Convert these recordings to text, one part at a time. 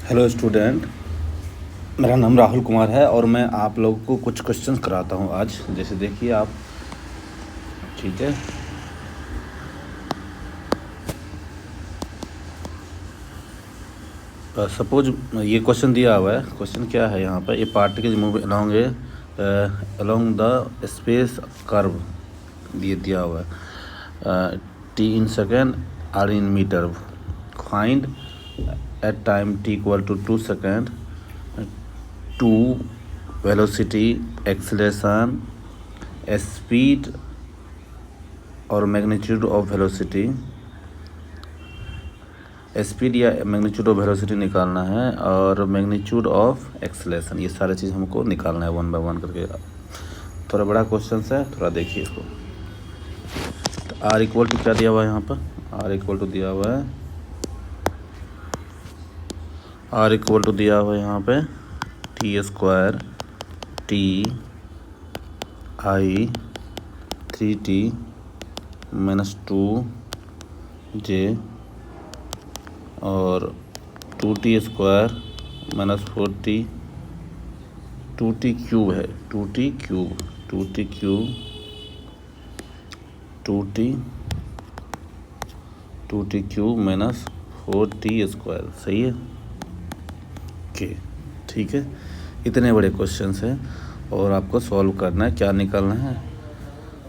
Hello student, मेरा नाम राहुल कुमार है और मैं आप लोगों को कुछ क्वेश्चंस कराता हूँ आज। जैसे देखिए आप, ठीक है। सपोज ये क्वेश्चन दिया हुआ है। क्वेश्चन क्या है यहाँ पर, a particle move along the space curve, ये दिया हुआ है। T in second R in metre, find at time T equal to 2 second to velocity, acceleration, speed और मैग्नीट्यूड ऑफ वेलोसिटी। स्पीड या मैग्नीट्यूड ऑफ वेलोसिटी निकालना है और magnitude of acceleration, ये सारे चीज़ हमको निकालना है वन बाय वन करके। थोड़ा बड़ा क्वेश्चन है, थोड़ा देखिए इसको। तो आर इक्वल टू क्या दिया हुआ है यहाँ पर, आर इक्वल टू दिया हुआ है, आर इक्वल टू दिया हुआ है यहाँ पे T square T I 3t minus 2j और 2t square minus 4t, 2t cube है, 2t cube 2t cube 2t cube minus 4t square. सही है के, ठीक है। इतने बड़े क्वेश्चंस हैं और आपको सॉल्व करना है। क्या निकालना है,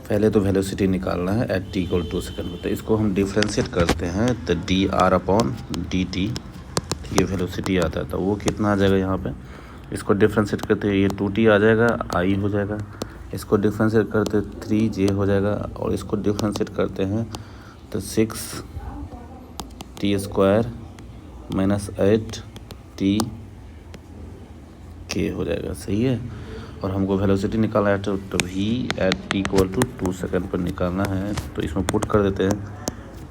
पहले तो वेलोसिटी निकालना है एट टी इक्वल 2 सेकेंड पर। तो इसको हम डिफ्रेंशिएट करते हैं तो D R upon D T, ये वेलोसिटी आता है तो वो कितना आ जाएगा यहाँ पे। इसको डिफ्रेंशिएट करते हैं, ये 2t आ जाएगा, आई हो जाएगा। इसको डिफ्रेंशिएट करते 3j हो जाएगा और इसको डिफ्रेंशिएट करते हैं तो 6t स्क्वायर माइनस 8t के हो जाएगा। सही है। और हमको वेलोसिटी निकालना है तो v at T equal to 2 second पर निकालना है। तो इसमें पुट कर देते हैं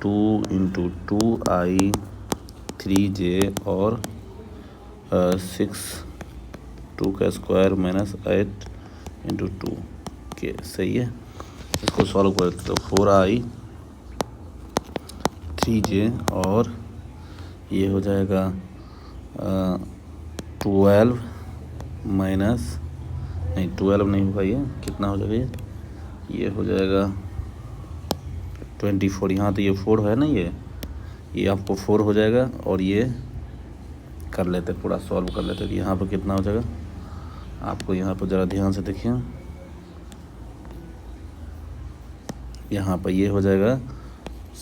2 इंटू 2i 3j और 6 2 का स्क्वायर माइनस 8 इंटू 2 के। सही है। इसको सॉल्व करते तो 4i 3j और ये हो जाएगा 12 माइनस, नहीं 12 नहीं होगा, ये कितना हो जाएगा, ये हो जाएगा 24। यहाँ तो ये 4 है ना, ये आपको 4 हो जाएगा और ये कर लेते, पूरा सॉल्व कर लेते। यहाँ पर कितना हो जाएगा, आपको यहाँ पर ज़रा ध्यान से देखिए। यहाँ पर ये हो जाएगा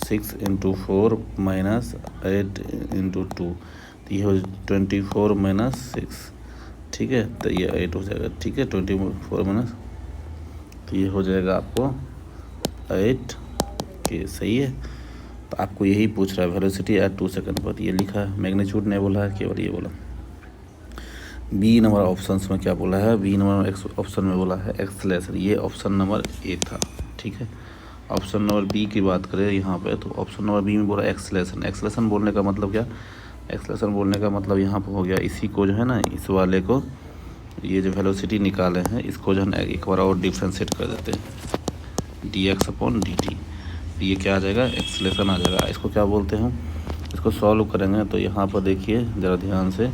6 इंटू 4 माइनस 8 इंटू 2, तो ये हो 24 माइनस 6, ठीक है। तो ये 8 हो जाएगा, ठीक है। 24 माइनस, तो ये हो जाएगा आपको 8 के। सही है। तो आपको यही पूछ रहा है वेलोसिटी एट 2 सेकेंड पर, ये लिखा है। मैग्नीट्यूड नहीं बोला है, केवल ये बोला। बी नंबर ऑप्शंस में क्या बोला है, बी नंबर ऑप्शन में बोला है एक्सेलरेशन, ये ऑप्शन नंबर ए था, ठीक है। ऑप्शन नंबर बी की बात करें यहाँ पे तो ऑप्शन नंबर बी में बोला एक्सेलरेशन। एक्सेलरेशन बोलने का मतलब क्या, एक्सेलरेशन बोलने का मतलब यहाँ पर हो गया, इसी को जो है ना, इस वाले को, ये जो वेलोसिटी निकाले हैं इसको जो है ना एक बार और डिफ्रेंशिएट कर देते हैं D x upon D T, ये क्या आ जाएगा, एक्सेलरेशन आ जाएगा। इसको क्या बोलते हैं, इसको सॉल्व करेंगे तो यहाँ पर देखिए ज़रा ध्यान से,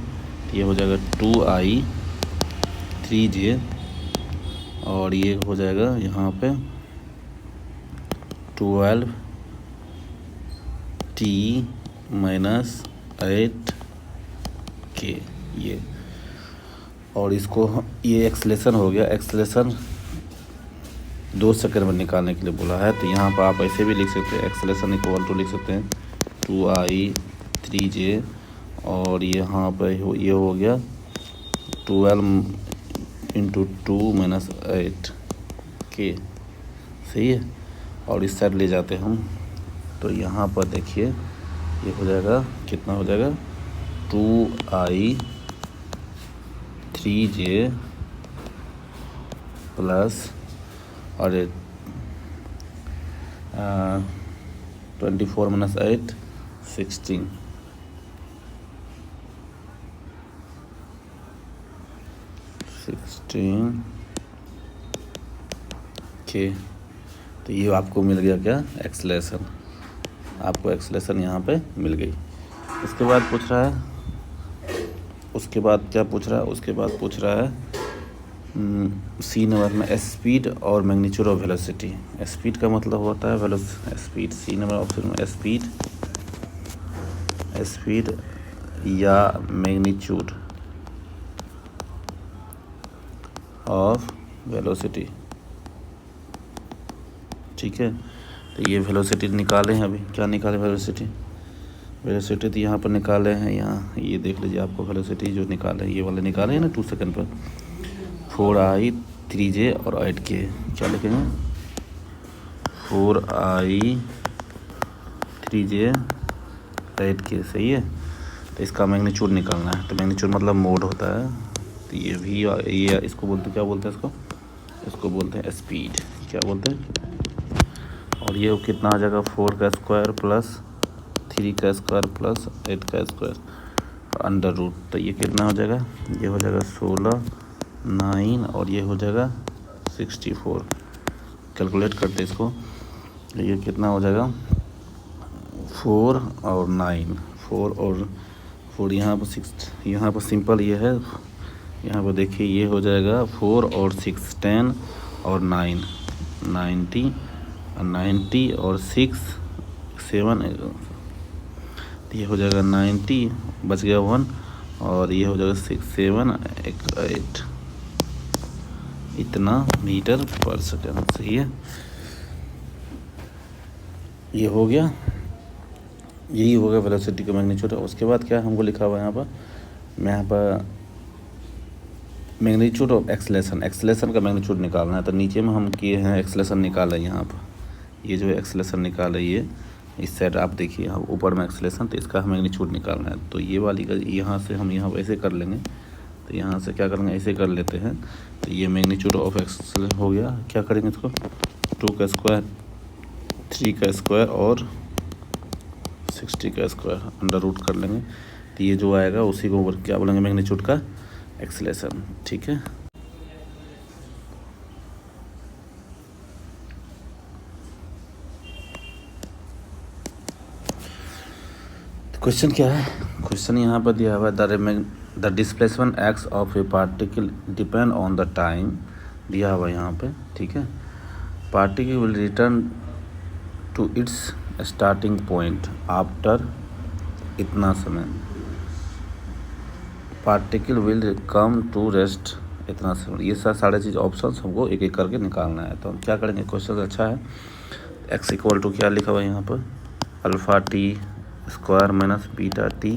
ये हो जाएगा 2i 3j और ये हो जाएगा यहाँ पे 12t माइनस 8 के, ये। और इसको ये एक्सेलरेशन हो गया। एक्सेलरेशन 2 सेकंड में निकालने के लिए बोला है, तो यहाँ पर आप ऐसे भी लिख सकते हैं, एक्सेलरेशन इक्वल टू लिख सकते हैं 2i 3j और यहाँ पर ये हो गया 12 इंटू 2 माइनस 8 के। सही है। और इस साइड ले जाते हैं हम तो यहाँ पर देखिए ये हो जाएगा, कितना हो जाएगा, 2i 3j प्लस और 24 माइनस 8 16 के। तो ये आपको मिल गया क्या, एक्सेलरेशन। आपको एक्सेलरेशन यहाँ पे मिल गई। इसके बाद पूछ रहा है उसके बाद क्या पूछ रहा है, उसके बाद पूछ रहा है सी नंबर में स्पीड और मैग्नीट्यूड ऑफ वेलोसिटी। स्पीड का मतलब होता है स्पीड, सी नंबर ऑप्शन में स्पीड या मैग्नीट्यूड ऑफ वेलोसिटी। ठीक है, तो ये वेलोसिटी निकाले हैं। अभी क्या निकाले वेलोसिटी तो यहाँ पर निकाले हैं, यहाँ ये देख लीजिए, आपको वेलोसिटी जो निकाले हैं ये वाले निकाले हैं ना 2 सेकंड पर, 4i 3j और 8k। क्या लिखेंगे 4i 3j 8k, सही है। तो इसका मैग्नीट्यूड निकालना है। तो मैग्नीट्यूड मतलब मोड होता है। तो ये भी ये इसको बोलते, क्या बोलते हैं इसको बोलते हैं स्पीड। क्या बोलते हैं, और ये कितना आ जाएगा 4 का स्क्वायर प्लस 3 का स्क्वायर प्लस 8 का स्क्वायर अंडर रूट। तो ये कितना हो जाएगा, ये हो जाएगा 16, 9 और ये हो जाएगा 64। कैलकुलेट करते इसको, ये कितना हो जाएगा 4 और 9, 4 और 4 यहाँ पर 6, यहाँ पर सिंपल ये है, यहाँ पर देखिए ये हो जाएगा 4 और 6 10 और 9 90 और 6 7, ये हो जाएगा 90, बच गया 1 और ये हो जाएगा 6 7 8, इतना मीटर पर सेकंड। सही है, ये हो गया, यही होगा वेलोसिटी का मैग्नीट्यूड। उसके बाद क्या हमको लिखा हुआ है यहाँ पर, मैं यहाँ पर मैग्नीट्यूड ऑफ एक्सेलेरेशन का मैग्नीट्यूड निकालना है। तो नीचे में हम किए हैं एक्सेलेरेशन निकाला है, यहाँ पर ये जो एक्सेलेरेशन निकाला ये इस साइड आप देखिए, यहाँ ऊपर में एक्सेलेरेशन, तो इसका मैग्नीट्यूड निकालना है। तो ये वाली का यहाँ से हम यहाँ ऐसे कर लेंगे, तो यहाँ से क्या करेंगे ऐसे कर लेते हैं। तो ये मैग्नीट्यूड ऑफ एक्सेलेरेशन हो गया। क्या करेंगे इसको 2 का स्क्वायर 3 का स्क्वायर और 60 का स्क्वायर अंडर रूट कर लेंगे। तो ये जो आएगा उसी को ऊपर क्या बोलेंगे मैग्नीट्यूड का एक्सेलेरेशन। ठीक है, क्वेश्चन क्या है, क्वेश्चन यहाँ पर दिया हुआ है the displacement X of a particle depend on the time, दिया हुआ यहाँ पे। ठीक है, particle will return to its starting point after इतना समय, particle will come to rest इतना समय। ये सारे चीज़ ऑप्शंस हमको एक एक करके निकालना है। तो हम क्या करेंगे, क्वेश्चन अच्छा है। एक्स इक्वल टू क्या लिखा हुआ है यहाँ पर, alpha T square minus beta T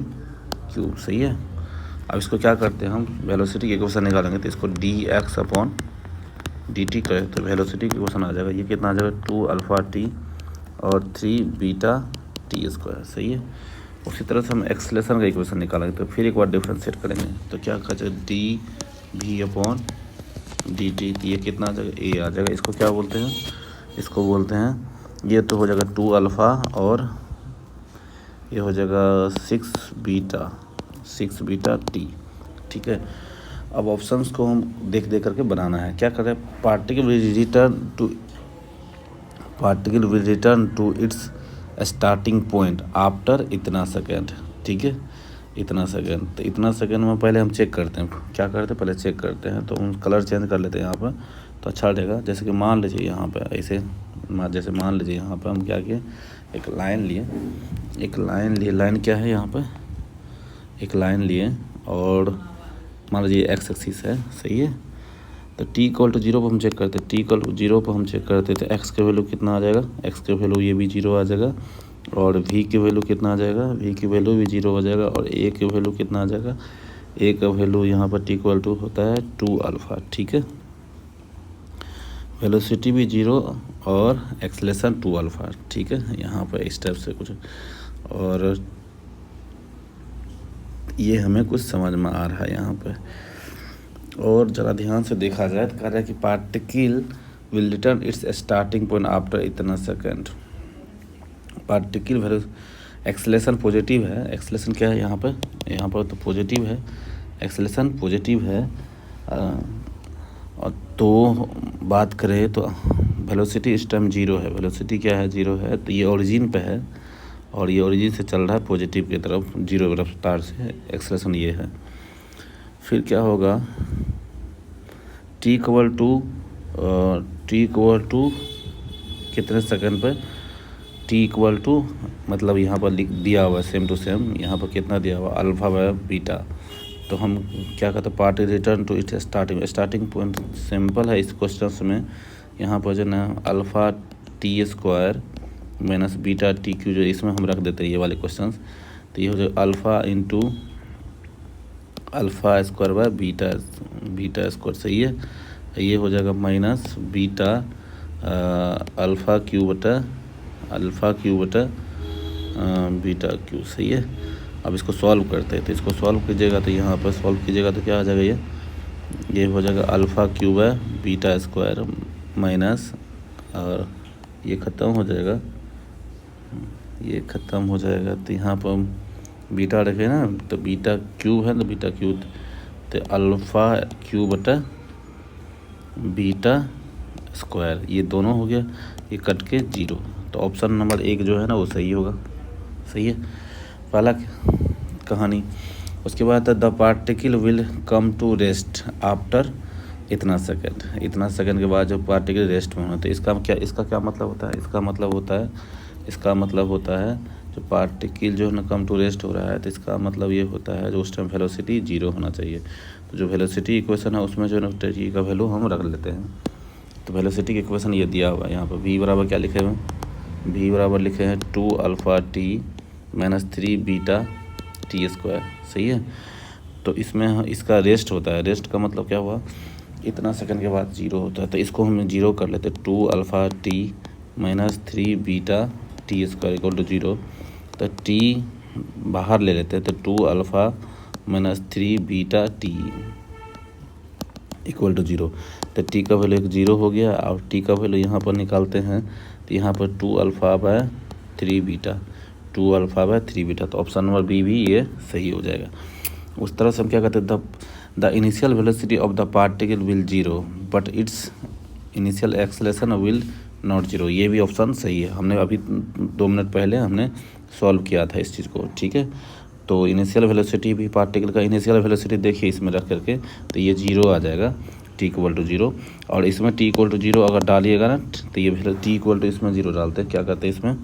cube. सही है, अब इसको क्या करते हैं हम वेलोसिटी के इक्वेशन निकालेंगे। तो इसको D x upon D T करें तो वेलोसिटी के इक्वेशन आ जाएगा। ये कितना आ जाएगा 2 अल्फ़ा टी और 3 बीटा टी स्क्वायर। सही है, उसी तरह से हम एक्सेलेरेशन का इक्वेशन निकालेंगे। तो फिर एक बार डिफ्रेंशिएट करेंगे, तो क्या कर जाएगा डी भी अपॉन डी टी। ये कितना आ जाएगा ए आ जाएगा। इसको क्या बोलते हैं, इसको बोलते हैं, ये तो हो जाएगा 2 अल्फ़ा और ये हो जाएगा 6 बीटा टी। ठीक है, अब ऑप्शंस को हम देख करके बनाना है। क्या करें, particle will return to its starting point after इतना सेकेंड। ठीक है, इतना सेकेंड। तो इतना सेकेंड में पहले हम चेक करते हैं, क्या करते हैं पहले चेक करते हैं। तो हम कलर चेंज कर लेते हैं यहाँ पर, तो अच्छा रहेगा। जैसे कि मान लीजिए यहाँ पे ऐसे, जैसे मान लीजिए यहाँ पे हम क्या किए, एक लाइन लिए, लाइन क्या है यहाँ पे, एक लाइन लिए और मान लीजिए एक्स एक्सिस है। सही है, तो t इक्वल टू 0 पर हम चेक करते हैं, t इक्वल टू 0 पर हम चेक करते हैं। तो x के वैल्यू कितना आ जाएगा, x के वैल्यू ये भी 0 आ जाएगा और v की वैल्यू कितना आ जाएगा, v की वैल्यू भी 0 हो जाएगा और a की वैल्यू कितना आ जाएगा, a का वैल्यू यहाँ पर t इक्वल टू होता है 2 अल्फ़ा। ठीक है, वेलोसिटी भी 0 और एक्सेलेरेशन 2 अल्फ़ा। ठीक है, यहाँ पर इस टाइप से कुछ, और ये हमें कुछ समझ में आ रहा है यहाँ पे। और ज़रा ध्यान से देखा जाए तो कह रहा है कि particle will return its starting point after इतना second. Particle value acceleration positive है, एक्सेलेरेशन क्या है यहाँ पर तो पॉजिटिव है, एक्सेलेरेशन पॉजिटिव है। और तो बात करें तो वेलोसिटी इस टाइम 0 है, वेलोसिटी क्या है 0 है। तो ये ओरिजिन पे है और ये ओरिजिन से चल रहा है पॉजिटिव की तरफ 0 रफ्तार से, एक्सेलेरेशन ये है। फिर क्या होगा, टी इक्वल टू कितने सेकंड पे, टी इक्वल टू मतलब यहाँ पर लिख दिया हुआ सेम टू सेम, यहाँ पर कितना दिया हुआ अल्फ़ा बाय बीटा। तो हम क्या कहते हैं, part return to it starting point simple है इस क्वेश्चन में। यहाँ पर जो ना alpha T square minus beta T cube जो इसमें हम रख देते हैं ये वाले क्वेश्चन। तो ये हो जाएगा alpha into alpha square by beta square, सही है। ये हो जाएगा माइनस बीटा अल्फ़ा क्यू बटा बीटा क्यू, सही है। अब इसको सॉल्व करते हैं, तो इसको सॉल्व कीजिएगा तो यहाँ पर सॉल्व कीजिएगा तो क्या आ जाएगा, ये हो जाएगा alpha Q by beta square minus, और ये ख़त्म हो जाएगा, तो यहाँ पर हम बीटा रखे ना, तो बीटा क्यूब है, तो बीटा क्यूब, तो अल्फ़ा क्यू बटा बीटा स्क्वायर, ये दोनों हो गया, ये कट के 0। तो ऑप्शन नंबर 1 जो है ना वो सही होगा, सही है पहला कहानी। उसके बाद the particle will come to rest after इतना सेकंड के बाद जो पार्टिकल रेस्ट में होना। तो इसका क्या मतलब होता है, इसका मतलब होता है जो पार्टिकल जो है ना कम टू रेस्ट हो रहा है, तो इसका मतलब ये होता है जो उस टाइम वेलोसिटी 0 होना चाहिए। तो जो वेलोसिटी इक्वेशन है उसमें जो है ना टी का वैल्यू हम रख लेते हैं। तो वेलोसिटी की इक्वेशन ये दिया हुआ है यहाँ पर, v बराबर क्या लिखे हुए हैं, v बराबर लिखे हैं 2 alpha T minus 3 beta T square, सही है। तो इसमें इसका रेस्ट होता है, रेस्ट का मतलब क्या हुआ, इतना सेकंड के बाद 0 होता है। तो इसको हम 0 कर लेते, 2 alpha T minus 3 beta T square equal to 0। तो टी बाहर ले लेते हैं, तो 2 alpha minus 3 beta T equal to 0। तो टी का वैल्यू 0 हो गया, और टी का वैल्यू यहाँ पर निकालते हैं, तो यहाँ पर 2 अल्फ़ा बाय 3 बीटा। तो ऑप्शन नंबर बी भी ये सही हो जाएगा। उस तरह से हम क्या कहते हैं, the initial velocity of the particle will 0 but it's initial acceleration will not 0, ये भी ऑप्शन सही है। हमने अभी 2 मिनट पहले हमने सॉल्व किया था इस चीज़ को, ठीक है। तो इनिशियल वेलोसिटी भी, पार्टिकल का इनिशियल वेलोसिटी देखिए इसमें रख करके, तो ये 0 आ जाएगा, टी इक्वल टू 0। और इसमें टी इक्वल टू 0 अगर डालिएगा ना, तो ये टी इक्वल टू इसमें 0 डालते हैं, क्या करते हैं इसमें,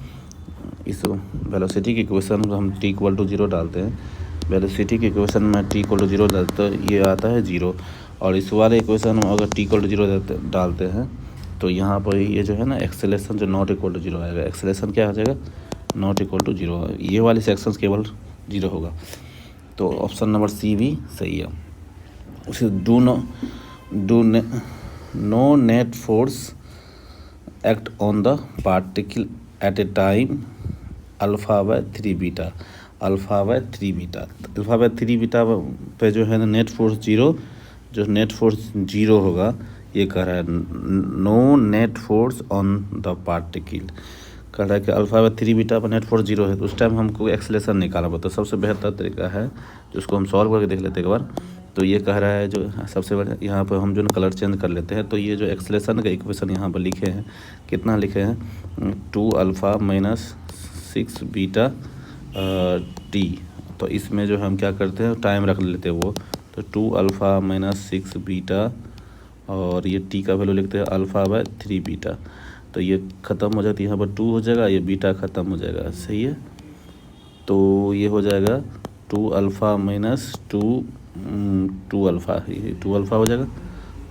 इस वेलोसिटी की इक्वेशन हम टी इक्वल टू 0 डालते हैं, वेलोसिटी की इक्वेशन में टी इक्वल टू 0 डालते हैं, ये आता है 0। और इस वाले इक्वेशन में अगर टी इक्वल टू 0 डालते हैं, तो यहाँ पर ये जो है ना एक्सेलरेशन जो नॉट इक्वल टू 0 आएगा, एक्सेलरेशन क्या आ जाएगा, नॉट इक्वल टू 0, ये वाले सेक्शन केवल 0 होगा। तो ऑप्शन नंबर सी भी सही है। उसे no net force act on the particle at a time alpha by 3 beta पे जो है ना नेट फोर्स 0, जो नेट फोर्स 0 होगा, ये कह रहा है no net force on the particle, कह रहा है कि अल्फ़ा बाय 3 बीटा पर नेट फोर्स 0 है। तो उस टाइम हमको एक्सेलरेशन निकालना पड़ता है। सबसे बेहतर तरीका है जो उसको हम सॉल्व करके देख लेते हैं एक बार। तो ये कह रहा है जो सबसे बड़ा, यहाँ पर हम जो ना कलर चेंज कर लेते हैं। तो ये जो एक्सेलरेशन का इक्वेशन यहाँ पर लिखे हैं, कितना लिखे हैं, 2 अल्फ़ा माइनस 6 बीटा टी। तो इसमें जो हम क्या करते हैं, टाइम रख लेते हैं वो, तो 2 अल्फ़ा माइनस 6 बीटा, और ये टी का वैल्यू लिखते हैं अल्फ़ा बाय 3 बीटा। तो ये ख़त्म हो जाती है, यहाँ पर 2 हो जाएगा, ये बीटा ख़त्म हो जाएगा, सही है। तो ये हो जाएगा 2 अल्फ़ा माइनस 2 अल्फ़ा, ये 2 अल्फ़ा हो जाएगा,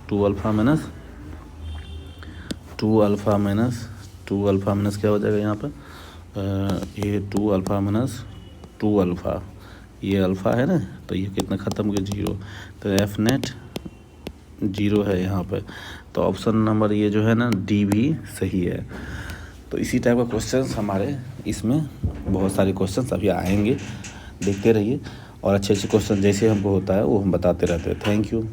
2 अल्फ़ा माइनस क्या हो जाएगा यहाँ पर, ये 2 अल्फ़ा माइनस 2 अल्फ़ा, ये अल्फ़ा है ना, तो ये कितना ख़त्म हो गया 0। तो एफ नेट 0 है यहाँ पे। तो ऑप्शन नंबर ये जो है ना डी भी सही है। तो इसी टाइप का क्वेश्चंस हमारे इसमें बहुत सारे क्वेश्चंस अभी आएंगे, देखते रहिए, और अच्छे अच्छे क्वेश्चन जैसे हमको होता है वो हम बताते रहते हैं। Thank you.